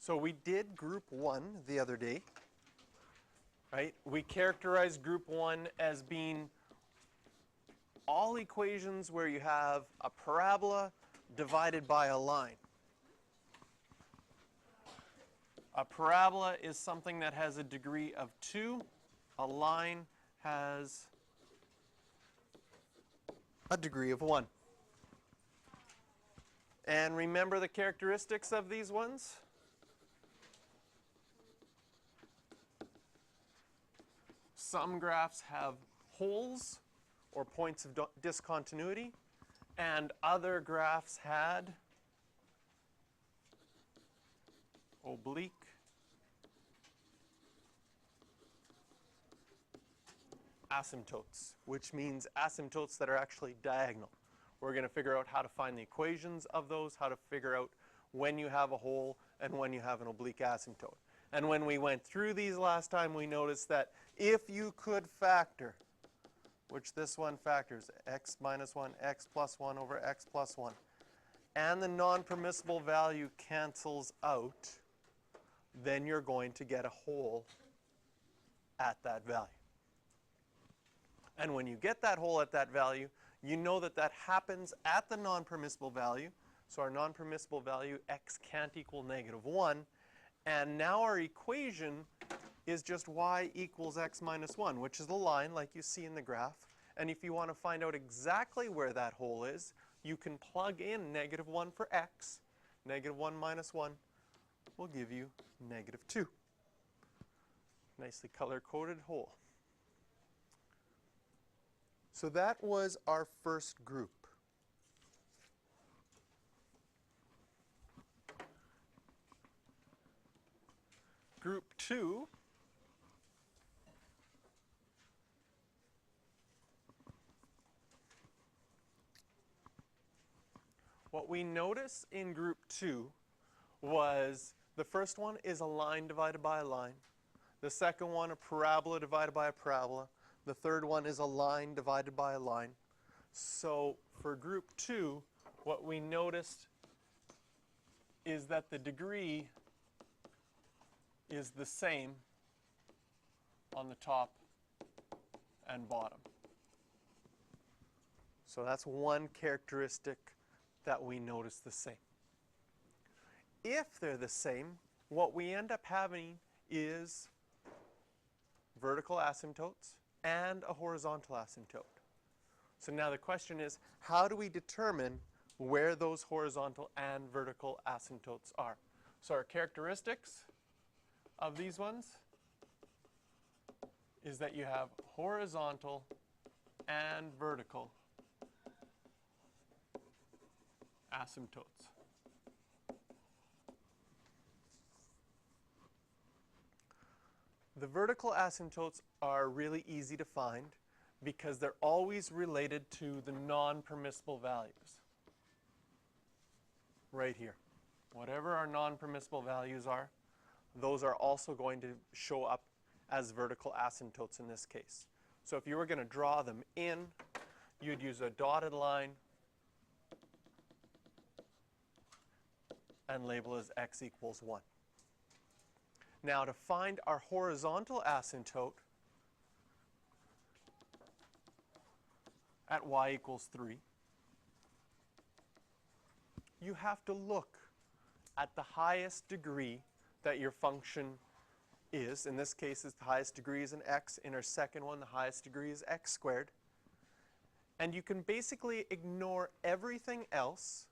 So we did group 1 the other day, right? We characterized group 1 as being all equations where you have a parabola divided by a line. A parabola is something that has a degree of 2. A line has a degree of 1. And remember the characteristics of these ones? Some graphs have holes or points of discontinuity, and other graphs had oblique asymptotes, which means asymptotes that are actually diagonal. We're going to figure out how to find the equations of those, how to figure out when you have a hole and when you have an oblique asymptote. And when we went through these last time, we noticed that if you could factor, which this one factors, x minus 1, x plus 1 over x plus 1, and the non-permissible value cancels out, then you're going to get a hole at that value. And when you get that hole at that value, you know that that happens at the non-permissible value. So our non-permissible value, x can't equal -1. And now our equation is just y equals x minus 1, which is the line like you see in the graph. And if you want to find out exactly where that hole is, you can plug in -1 for x. -1 minus 1 will give you -2. Nicely color-coded hole. So that was our first group. Group 2 what we notice in group 2 was the first one is a line divided by a line. The second one, a parabola divided by a parabola. The third one is a line divided by a line. So for group 2, what we noticed is that the degree is the same on the top and bottom. So that's one characteristic that we notice the same. If they're the same, what we end up having is vertical asymptotes and a horizontal asymptote. So now the question is, how do we determine where those horizontal and vertical asymptotes are? So our characteristics of these ones is that you have horizontal and vertical asymptotes. The vertical asymptotes are really easy to find because they're always related to the non-permissible values. Right here. Whatever our non-permissible values are, those are also going to show up as vertical asymptotes in this case. So if you were going to draw them in, you'd use a dotted line and label as x equals 1. Now to find our horizontal asymptote at y equals 3, you have to look at the highest degree that your function is. In this case, the highest degree is an x. In our second one, the highest degree is x squared. And you can basically ignore everything else.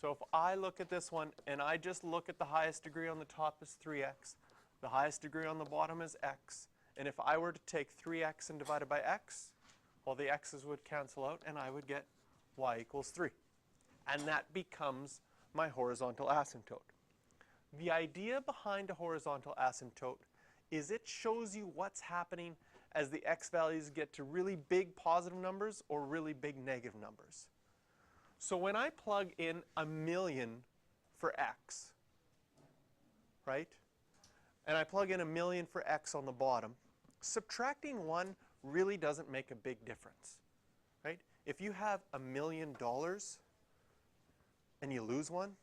So if I look at this one and I just look at the highest degree on the top is 3x, the highest degree on the bottom is x, and if I were to take 3x and divide it by x, well, the x's would cancel out and I would get y equals 3. And that becomes my horizontal asymptote. The idea behind a horizontal asymptote is it shows you what's happening as the x values get to really big positive numbers or really big negative numbers. So when I plug in 1,000,000 for x, right, and I plug in 1,000,000 for x on the bottom, subtracting 1 really doesn't make a big difference, right? If you have $1,000,000 and you lose 1,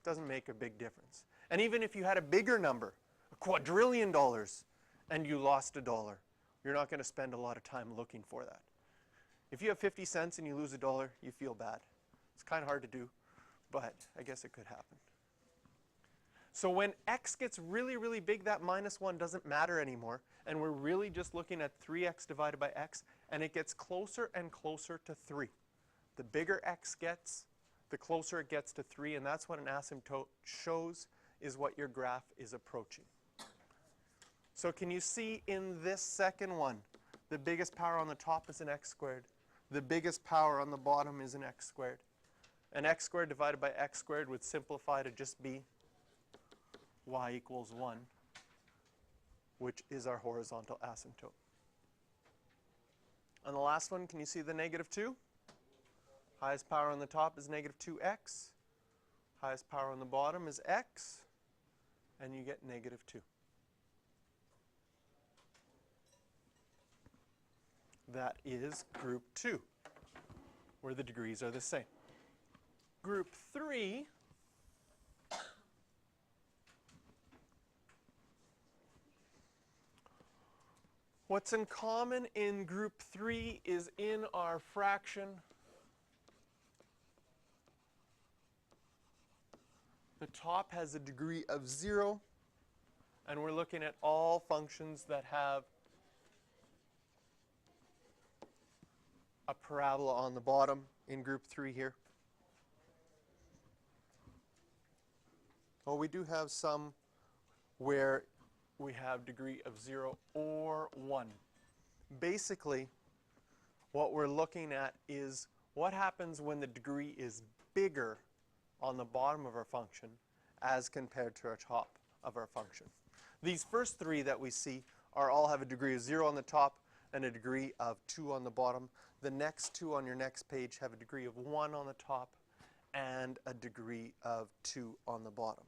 Doesn't make a big difference. And even if you had a bigger number, a quadrillion dollars, and you lost $1, you're not going to spend a lot of time looking for that. If you have 50 cents and you lose $1, you feel bad. It's kind of hard to do, but I guess it could happen. So when x gets really, really big, that -1 doesn't matter anymore, and we're really just looking at 3x divided by x, and it gets closer and closer to 3. The bigger x gets, the closer it gets to 3, and that's what an asymptote shows, is what your graph is approaching. So can you see in this second one, the biggest power on the top is an x squared. The biggest power on the bottom is an x squared. And x squared divided by x squared would simplify to just be y equals 1, which is our horizontal asymptote. On the last one, can you see the -2? Highest power on the top is -2x. Highest power on the bottom is x. And you get -2. That is group 2, where the degrees are the same. Group 3, what's in common in group 3 is in our fraction, the top has a degree of 0, and we're looking at all functions that have a parabola on the bottom in group 3 here. Well, we do have some where we have degree of 0 or 1. Basically, what we're looking at is what happens when the degree is bigger on the bottom of our function as compared to our top of our function. These first 3 that we see all have a degree of 0 on the top and a degree of 2 on the bottom. The next 2 on your next page have a degree of 1 on the top and a degree of 2 on the bottom.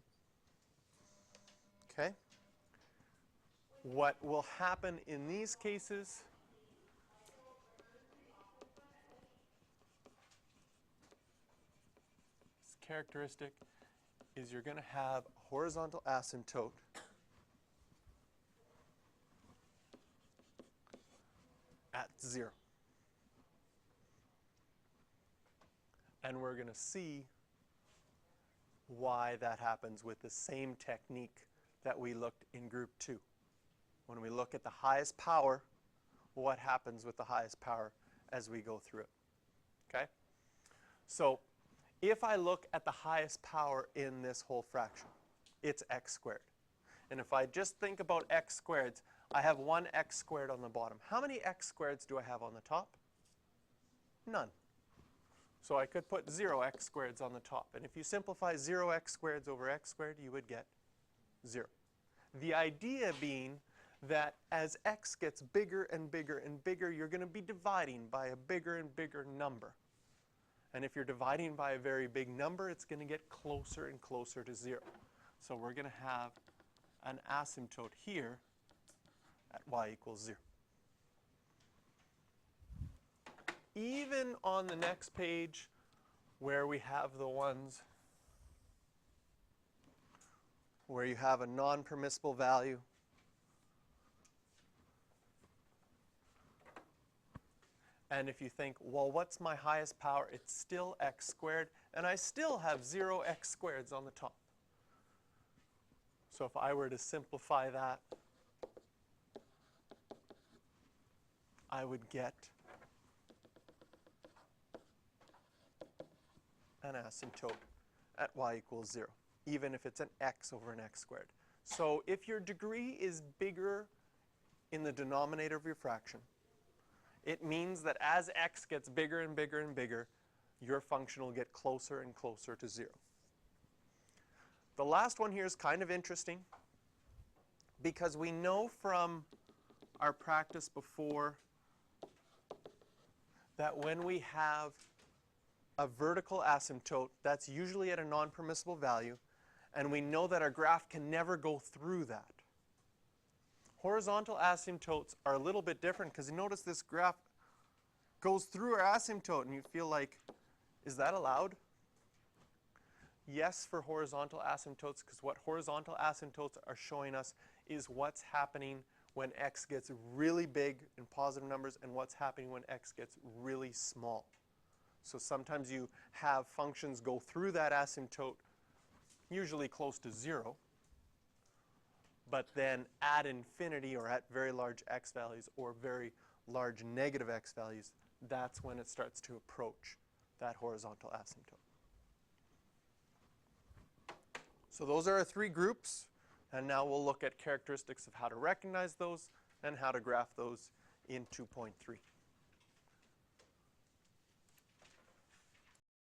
Okay? What will happen in these cases this characteristic is you're going to have a horizontal asymptote at 0. And we're going to see why that happens with the same technique that we looked in group 2. When we look at the highest power, what happens with the highest power as we go through it. Okay? So if I look at the highest power in this whole fraction, it's x squared. And if I just think about x squareds, I have 1 x squared on the bottom. How many x squareds do I have on the top? None. So I could put 0 x squareds on the top. And if you simplify 0 x squareds over x squared, you would get 0. The idea being that as x gets bigger and bigger and bigger, you're going to be dividing by a bigger and bigger number. And if you're dividing by a very big number, it's going to get closer and closer to 0. So we're going to have an asymptote here at y equals 0. Even on the next page where we have the ones where you have a non-permissible value, and if you think, well, what's my highest power? It's still x squared, and I still have 0 x squareds on the top. So if I were to simplify that, I would get an asymptote at y equals 0, even if it's an x over an x squared. So if your degree is bigger in the denominator of your fraction, it means that as x gets bigger and bigger and bigger, your function will get closer and closer to 0. The last one here is kind of interesting because we know from our practice before that when we have a vertical asymptote, that's usually at a non-permissible value, and we know that our graph can never go through that. Horizontal asymptotes are a little bit different because you notice this graph goes through our asymptote and you feel like, is that allowed? Yes for horizontal asymptotes, because what horizontal asymptotes are showing us is what's happening when x gets really big in positive numbers and what's happening when x gets really small. So sometimes you have functions go through that asymptote, usually close to 0, but then at infinity or at very large x values or very large negative x values, that's when it starts to approach that horizontal asymptote. So those are our 3 groups, and now we'll look at characteristics of how to recognize those and how to graph those in 2.3.